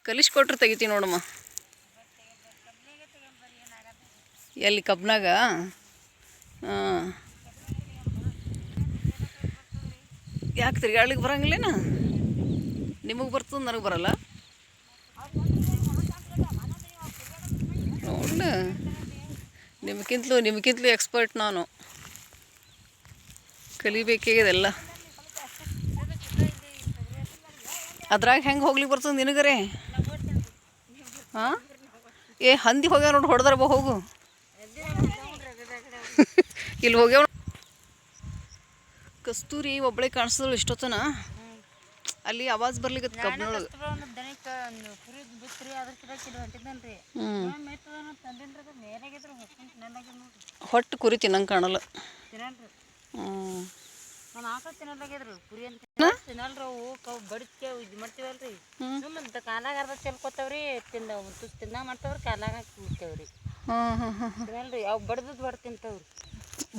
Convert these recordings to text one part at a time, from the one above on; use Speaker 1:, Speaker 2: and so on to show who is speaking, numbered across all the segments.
Speaker 1: ಕಲಿಸ್ಕೊಟ್ರೆ ತೆಗಿತೀವಿ ನೋಡಮ್ಮ. ಎಲ್ಲಿ ಕಬ್ನಾಗ? ಹಾಂ. ಯಾಕೆ ತಿರ್ಗಾಡ್ಲಿಕ್ಕೆ ಬರಂಗಿಲ್ಲೇನ? ನಿಮಗೆ ಬರ್ತದೆ, ನನಗೆ ಬರಲ್ಲ. ನೋಡ, ನಿಮಗಿಂತಲೂ ಎಕ್ಸ್ಪರ್ಟ್ ನಾನು. ಕಲಿಬೇಕಾಗ್ಯದೆಲ್ಲ. ಅದ್ರಾಗ ಹೆಂಗೆ ಹೋಗ್ಲಿಕ್ಕೆ ಬರ್ತದೆ ನಿನಗರೆ? ಹಾಂ, ಹಂದಿ ಹೋಗ್ಯಾವ ನೋಡಿ, ಹೊಡೆದ್ರ ಹೋಗು. ಇಲ್ಲಿ ಹೋಗ್ಯಾವ. ಕಸ್ತೂರಿ ಒಬ್ಬಳೆ ಕಾಣಿಸ್ತಳು ಇಷ್ಟೊತ್ತನ. ಅಲ್ಲಿ ಆವಾಜ್ ಬರ್ಲಿಕ್ಕೆ ಕಬ್ನೊಳಗೆ. ಹೊಟ್ಟು ಕುರಿ ತಿನ್ನಂಗೆ ಕಾಣಲ್ಲ.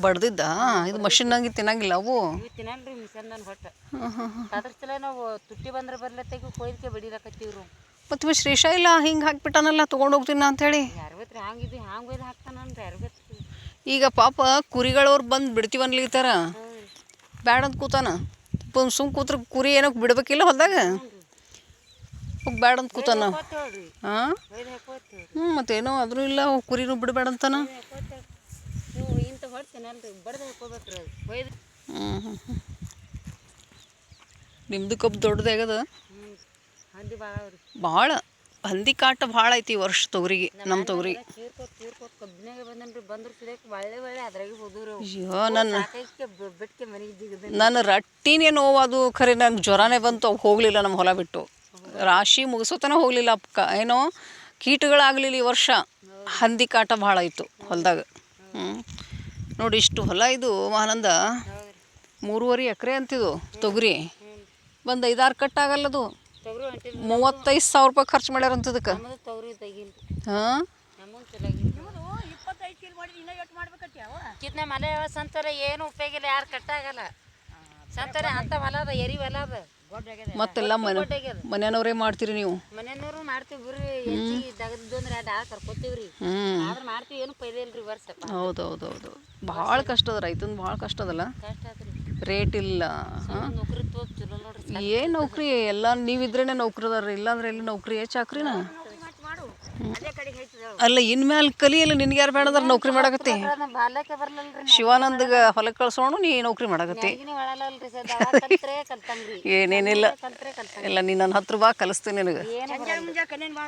Speaker 1: ಬಡ್ದಿದ್ದ ಇದು ಮಷಿನ್ನಾಗಿ ತಿನ್ನಂಗಿಲ್ಲ ಅವು.
Speaker 2: ತಿನ್ನಲ್ರಿ ಮಿಷನ್ದನ್ ಹೊಟ್ಟ. ಅದ್ರ ಸಲ ನಾವು ತುಟ್ಟಿ ಬಂದ್ರೆ ಬರ್ಲತ್ತಾಗಿ ಕೊಯ್ದಕ್ಕೆ ಬಡಿಲಾಕತ್ತೀವ್ರು.
Speaker 1: ಮತ್ತು ಶ್ರೀಶ ಇಲ್ಲ ಹಿಂಗೆ ಹಾಕ್ಬಿಟ್ಟಾನಲ್ಲ, ತೊಗೊಂಡು ಹೋಗ್ತೀನಿ ಅಂಥೇಳಿ.
Speaker 2: ಯಾರು ಗೊತ್ತ್ರಿ ಹಂಗಿದ್ದು ಹ್ಯಾಂಗೆ ಒಯ್ದು ಹಾಕ್ತಾನಂದ್ರೆ ಯಾರು ಗೊತ್ತು.
Speaker 1: ಈಗ ಪಾಪ ಕುರಿಗಳವ್ರು ಬಂದು ಬಿಡ್ತೀವಿ ಅನ್ಲಿತ್ತಾರ, ಬ್ಯಾಡ ಅಂತ ಕೂತಾನ. ಸುಮ್ ಕೂತ್ರ ಕುರಿ ಏನಕ್ಕೆ ಬಿಡ್ಬೇಕಿಲ್ಲ ಹೊಲ್ದಾಗ, ಬ್ಯಾಡ ಅಂತ ಕೂತಾನ. ಹಾಂ, ಮತ್ತೇನೋ ಅದ್ರೂ ಇಲ್ಲ, ಕುರಿನೂ ಬಿಡಬೇಡ ಅಂತಾನ. ನಿಮ್ದು ಕಬ್ಬು ದೊಡ್ಡದಾಗದ. ಭಾಳ ಹಂದಿ ಕಾಟ ಭಾಳ ಐತಿ ಈ ವರ್ಷ ತೊಗರಿಗೆ, ನಮ್ಮ ತೊಗರಿಗೆ. ಅಯ್ಯೋ, ನನ್ನ ರಟ್ಟಿನೇ ನೋವು ಅದು. ಖರೆ ನಂಗೆ ಜ್ವರನೇ ಬಂತು, ಅವು ಹೋಗಲಿಲ್ಲ ನಮ್ಮ ಹೊಲ ಬಿಟ್ಟು. ರಾಶಿ ಮುಗಿಸೋತನ ಹೋಗಲಿಲ್ಲ. ಏನೋ ಕೀಟಗಳಾಗಲಿಲ್ಲ ಈ ವರ್ಷ. ಹಂದಿ ಕಾಟ ಭಾಳ ಆಯಿತು ಹೊಲದಾಗ. ನೋಡಿ, ಇಷ್ಟು ಹೊಲ ಇದು ಆನಂದ. 3.5 ಎಕರೆ ಅಂತಿದ್ದು ತೊಗರಿ. ಬಂದು 5-6 ಕಟ್ಟಾಗಲ್ಲದು. 35,000 ರೂಪಾಯಿ ಖರ್ಚು ಮಾಡ್ಯಾರಂತದಕ್ಕೆ. ಹಾಂ,
Speaker 2: ಮಲೆ ಸಂತರ ಏನು ಉಪಯೋಗ ಇಲ್ಲ, ಯಾರು ಕಟ್ಟಾಗಲ್ಲ. ಸಂತರ ಅಂತ ಹೊಲ ಅದ, ಎರಿ ಹೊಲ ಅದ.
Speaker 1: ಮತ್ತೆಲ್ಲ ಮನೆಯವ್ರೇ ಮಾಡ್ತೀರಿ ನೀವು?
Speaker 2: ಮನೆಯವ್ರು ಮಾಡ್ತೀವಿ ಬಿಡ್ರಿ. ತೆಗೆದು ಅಂದ್ರೆ ಕರ್ಕೋತೀವ್ರಿ. ಆದ್ರೆ ಮಾಡ್ತೀವಿ, ಏನು ಪೈಲೆ ಇಲ್ರಿ ವರ್ಷ.
Speaker 1: ಹೌದೌದೌದು, ಭಾಳ ಕಷ್ಟ ಅದ ರೈತನ, ಭಾಳ ಕಷ್ಟ ಅದಲ್ಲ. ರೇಟ್ ಇಲ್ಲ.
Speaker 2: ನೌಕರಿ ಚಲೋ ನೋಡ್ರಿ.
Speaker 1: ಏನು ನೌಕರಿ? ಎಲ್ಲ ನೀವಿದ್ರೇ ನೌಕರಿ ಅದಾರ, ಇಲ್ಲಾಂದ್ರೆ ಎಲ್ಲಿ ನೌಕರಿ? ಚಾಕ್ರಿನ ಅಲ್ಲ. ಇನ್ಮೇಲೆ ಕಲಿಯಲ್ಲ, ನಿನ್ಗೆ ಯಾರು ಬೇಡದಾರ ನೌಕರಿ ಮಾಡಕತ್ತಿ? ಶಿವಾನಂದಗ ಹೊಲಕ್ಕೆ ಕಳ್ಸೋಣ, ನೀ ನೌಕರಿ ಮಾಡಕತ್ತಿ. ಏನೇನಿಲ್ಲ, ಇಲ್ಲ ನೀ ನನ್ನ ಹತ್ರ ಬಾ, ಕಲಿಸ್ತೀನಿ ನಿನಗೆ.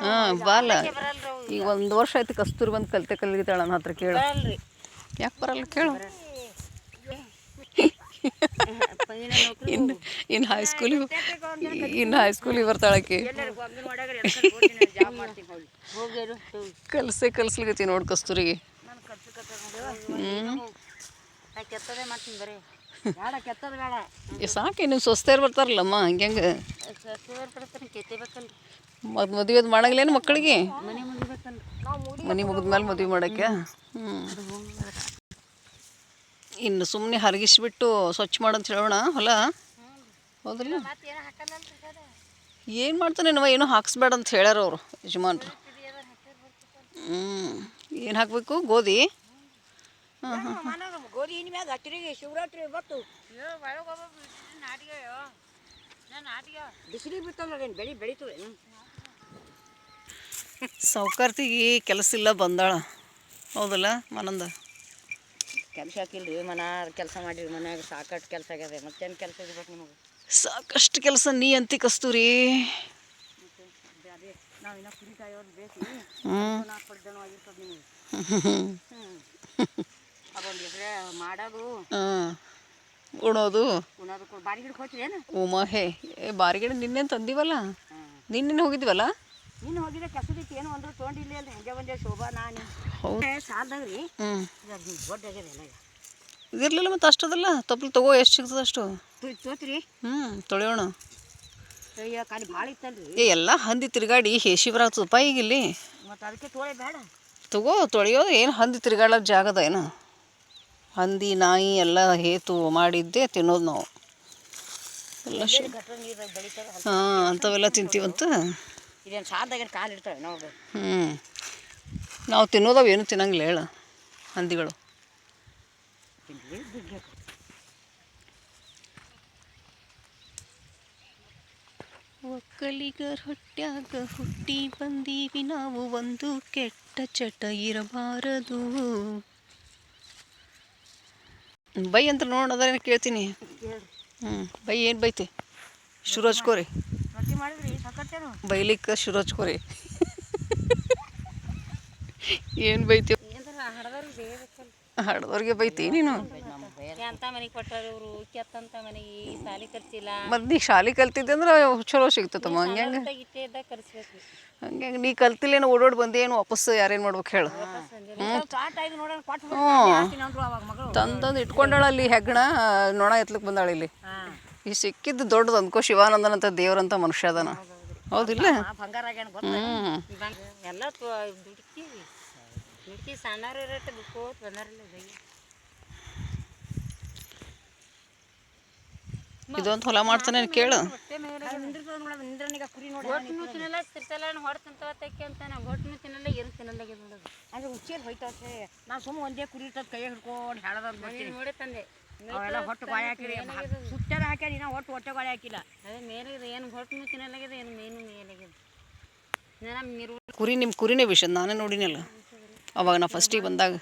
Speaker 1: ಹಾಂ, ಬಾಲ್ಲ. ಈಗ 1 ವರ್ಷ ಆಯ್ತು ಕಸ್ತೂರಿ ಬಂದು ಕಲಿತಾಳ ನನ್ನ ಹತ್ರ. ಕೇಳು, ಯಾಕೆ ಬರಲ್ಲ ಕೇಳು. ಇನ್ನು ಹೈಸ್ಕೂಲಿಗೆ ಬರ್ತಾಳಕ್ಕೆ. ಕಲಿಸ್ಲಿಕತ್ತಿ ನೋಡಿ ಕಸ್ತೂರಿಗೆ. ಸಾಕೆ, ನೀವು ಸ್ವಸ್ಥರು ಬರ್ತಾರಲ್ಲಮ್ಮ, ಹಂಗೆ ಮತ್ತು ಮದುವೆ ಮಾಡಂಗಿಲ್ಲೇನು ಮಕ್ಕಳಿಗೆ? ಮನೆ ಮುಗಿದ್ಮೇಲೆ ಮದುವೆ ಮಾಡೋಕ್ಕೆ. ಇನ್ನು ಸುಮ್ಮನೆ ಹರಗಿಸ್ಬಿಟ್ಟು ಸ್ವಚ್ಛ ಮಾಡಂತ ಹೇಳೋಣ ಹೊಲ. ಹೌದಲ್ಲ? ಏನು ಮಾಡ್ತಾನೆ ನಾವು, ಏನೋ ಹಾಕ್ಸ್ಬೇಡ ಅಂತ ಹೇಳ್ಯಾರ ಅವರು ಯಜಮಾನ್ರು. ಏನು ಹಾಕಬೇಕು? ಗೋಧಿ. ಹಾಂ ಹಾಂ, ಸೌಕಾರ್ತಿಗೆ ಕೆಲಸ ಇಲ್ಲ ಬಂದಾಳ. ಹೌದಲ್ಲ ಮಾನಂದ?
Speaker 2: ಕೆಲಸ ಹಾಕಿಲ್ರಿ, ಕೆಲಸ ಮಾಡಿರಿ ಮನ್ಯಾಗ. ಸಾಕಷ್ಟು ಕೆಲಸ ಆಗ್ಯದ, ಮತ್ತೇನು ಕೆಲಸ ಇರ್ಬೇಕು ನಿಮಗೆ?
Speaker 1: ಸಾಕಷ್ಟು ಕೆಲಸ. ನೀ ಅಂತಿ ಕಸ್ತೂರಿ.
Speaker 2: ನಾವಿನ್ನ ಕುರಿ ಕಾಯೋರು ಬೇಕು. ಅದೊಂದು ಎಕರೆ ಮಾಡೋದು,
Speaker 1: ಉಣೋದು,
Speaker 2: ಬಾರಿಗಿಡಕ್ಕೆ ಹೋಗ್ತೀವಿ ಏನು?
Speaker 1: ಉಮಾಹೇ ಬಾರಿಗಿಡ ನಿನ್ನೇನು ತಂದಿವಲ್ಲ, ನಿನ್ನೆ ಹೋಗಿದ್ವಲ್ಲ.
Speaker 2: ನೀನು ಹೋಗಿದ್ದೆ ಕೆಸದಿತ್ತು, ಏನು ಒಂದು ತೊಗೊಂಡಿಲ್ಲ ಅಲ್ರಿ. ಹಂಗೆ ಒಂದೇ ಶೋಭಾ ನಾನು ಸಾಲದಾಗ್ರಿ. ದೊಡ್ಡ ಆಗ್ಯದ ಎಲ್ಲ
Speaker 1: ಇದಿರ್ಲಿಲ್ಲ ಮತ್ತು ಅಷ್ಟದಲ್ಲ. ತಪ್ಪಲು ತಗೋ, ಎಷ್ಟು ಸಿಗ್ತದೆ ಅಷ್ಟು
Speaker 2: ತೋತ್ರಿ.
Speaker 1: ತೊಳೆಯೋಣ.
Speaker 2: ಖಾಲಿ ಭಾಳ ಇತ್ತಲ್ರಿ.
Speaker 1: ಎಲ್ಲ ಹಂದಿ ತಿರುಗಾಡಿ ಹೇಸಿ ಬರಾಗ್ತದಪ್ಪ ಈಗ ಇಲ್ಲಿ.
Speaker 2: ಮತ್ತು ಅದಕ್ಕೆ ತೊಳೆ ಬೇಡ
Speaker 1: ತಗೋ. ತೊಳೆಯೋದು ಏನು ಹಂದಿ ತಿರುಗಾಡೋ ಜಾಗದ ಏನು? ಹಂದಿ ನಾಯಿ ಎಲ್ಲ ಹೇತು ಮಾಡಿದ್ದೆ ತಿನ್ನೋದು ನಾವು ಎಲ್ಲ. ಹಾಂ, ಅಂಥವೆಲ್ಲ ತಿಂತೀವಂತ.
Speaker 2: ಇದೇನು ಸಾಲ್ದಾಗೇನು ಕಾಲು ಇರ್ತವೆ ನಾವು
Speaker 1: ನಾವು ತಿನ್ನೋದವು ಏನು ತಿನ್ನಂಗಿಲ್ಲ ಹೇಳ ಹಂದಿಗಳು.
Speaker 2: ಬಿಡ್ಬೇಕು.
Speaker 1: ಒಕ್ಕಲಿಗರ ಹೊಟ್ಯಾಗ ಹುಟ್ಟಿ ಬಂದೀವಿ ನಾವು, ಒಂದು ಕೆಟ್ಟ ಚಟ ಇರಬಾರದು. ಬೈ ಅಂತ ನೋಡೋದ್ರೆ ಕೇಳ್ತೀನಿ. ಬೈ ಏನು ಬೈತಿ? ಶುರು ಹಚ್ಕೋರಿ.
Speaker 2: ರೊಟ್ಟಿ ಮಾಡಿದ್ರಿ ಸಕ್ಕತ್ತೇನು
Speaker 1: ಬೈಲಿಕ್ಕೆ ಶುರು ಹಚ್ಕೋರಿ. ಏನು ಬೈತಿ? ಹಡ್ದವ್ರಿಗೆ ಬೈತಿ ನೀನು?
Speaker 2: ಅಂತ ಮನೆಗೆ ಕೊಟ್ಟರು ಇವರು ಕೆತ್ತಂತ ಮನೆಗೆ ಸಾಲಿ ಕಲ್ಸಿಲ್ಲ.
Speaker 1: ಮತ್ತು ನೀ ಶಾಲೆ ಕಲ್ತಿದ್ದೆ ಅಂದ್ರೆ ಚಲೋ ಸಿಗ್ತತಮ್ಮ. ಹಂಗೆ
Speaker 2: ಇಟ್ಟೇ ಇದ್ದಾಗ ಕಲಿಸ್ಬೇಕು.
Speaker 1: ಹಂಗೆ ನೀ ಕಲ್ತಿಲ್ಲೇನು ಓಡೋಡಿ ಬಂದೇನು ವಾಪಸ್ ಯಾರೇನು ಮಾಡ್ಬೇಕು ಹೇಳು? ತಂದು ಇಟ್ಕೊಂಡಾಳ ಅಲ್ಲಿ ಹೆಗ್ಗಣ ನೊಣ ಎತ್ಲಿಕ್ಕೆ ಬಂದಾಳ ಇಲ್ಲಿ. ಈ ಸಿಕ್ಕಿದ್ದು ದೊಡ್ಡದು ಅಂದ್ಕೋ, ಶಿವಾನಂದನಂತ ದೇವ್ರಂತ ಮನುಷ್ಯ ಅದಾನ. ಹೌದಿಲ್ಲ?
Speaker 2: ಎಲ್ಲ ದುಡ್ಕಿ ಸಣ್ಣವ್ರು ಇರತ್ತೆ ಬಿಟ್ಕೋತ ಬಂದಾರಲ್ಲ.
Speaker 1: ಇದೊಂದು ಹೊಲ ಮಾಡ್ತಾನೆ ಕೇಳು.
Speaker 2: ಹೊಟ್ಟನು ತಿನ್ನಲ್ಲ, ತಿರ್ಸಲ್ಲ, ಹೊಡೆ ತಿಂತವತ್ತಕ್ಕೆ ಅಂತಾನೆ. ಹೊಟ್ಟನು ತಿನ್ನಲ್ಲ, ಏನು ತಿನ್ನಲ್ಲಾಗೆ ನೋಡೋದು. ಅಂದ್ರೆ ಹುಚ್ಚಿಯಲ್ಲಿ ಹೋಯ್ತವತ್ತೆ. ನಾನು ಸುಮ್ಮ ಒಂದೇ ಕುರಿ ಇರ್ತದೆ ಕೈ ಹಿಡ್ಕೊಂಡು ಹೇಳೋದು ನೋಡಿ ತಂದೆ. ಅವೆಲ್ಲ ಹೊಟ್ಟು ಗಾಳಿ ಹಾಕಿರಿ ಸುತ್ತದ ಹಾಕ್ಯಾರ. ಇನ್ನೂ ಹೊಟ್ಟೆ ಗಾಳಿ ಹಾಕಿಲ್ಲ. ಅದೇ ಮೇಲಾಗಿದೆ, ಏನು ಹೊಟ್ಟನು ತಿನ್ನಲಾಗಿದೆ, ಏನು ಮೇನು ಮೇಲಾಗಿದೆ.
Speaker 1: ಕುರಿ ನಿಮ್ಮ ಕುರಿನೇ ವಿಷಯ ನಾನೇ ನೋಡಿನಲ್ಲ ಅವಾಗ ನಾ ಫಸ್ಟಿಗೆ ಬಂದಾಗ.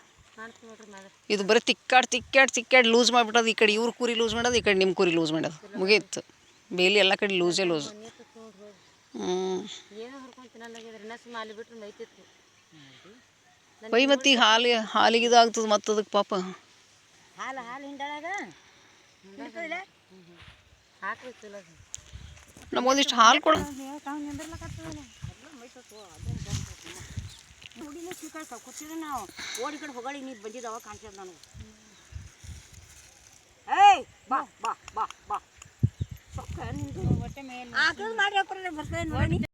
Speaker 1: ಇದು ಬರೀ ತಿಕ್ಕಾಡ್ ಲೂಸ್ ಮಾಡಿಬಿಟ್ಟದು. ಈ ಕಡೆ ಇವ್ರ ಕುರಿ ಲೂಸ್ ಮಾಡೋದು, ಈ ಕಡೆ ನಿಮ್ಮ ಕುರಿ ಲೂಸ್ ಮಾಡೋದು, ಮುಗೀತು. ಬೇಲಿ ಎಲ್ಲ ಕಡೆ ಲೂಸೇ ಲೂಸ್.
Speaker 2: ಏನೋ ಹೊರ್ಕೊಂಡು ತಿನ್ನಲಾಗಿದ್ರೆ ಇನ್ನೂ ಸುಮ್ಮ ಅಲ್ಲಿ ಬಿಟ್ಟರೆ ಮೈತಿತ್ತು.
Speaker 1: ಬೈ ಮತ್ತು ಈಗ ಹಾಲಿಗೆ ಇದಾಗ್ತದೆ ಮತ್ತು ಅದಕ್ಕೆ ಪಾಪ.
Speaker 2: ಹಾಲು ಹಿಂಡಾಳಾಗ ಹಾಕ್ಬೇಕು ಚಲೋ.
Speaker 1: ನಮಗೊಂದಿಷ್ಟು ಹಾಲು ಕೊಡು.
Speaker 2: ನೋಡಿನ ಸ್ವೀಕರಿಸ್ತಾವೆ ಕೂತಿದ್ರೆ ನಾವು ಓಡಿ ಕಡೆ ಹೊಗಳಿ ನೀರು ಬಂದಿದ್ದಾವ ಕಾಣ್ತದೆ ನನಗೆ. ಏಯ್ ಬಾ ಬಾ ಬಾ ಬಾ ಸೊಕ್ಕ ನಿಂದು ಹೊಟ್ಟೆ ಮೇಲೆ ಮಾಡಿ ಹಾಕೋದ್ರೆ ಬರ್ತದೆ ನೋಡಿ.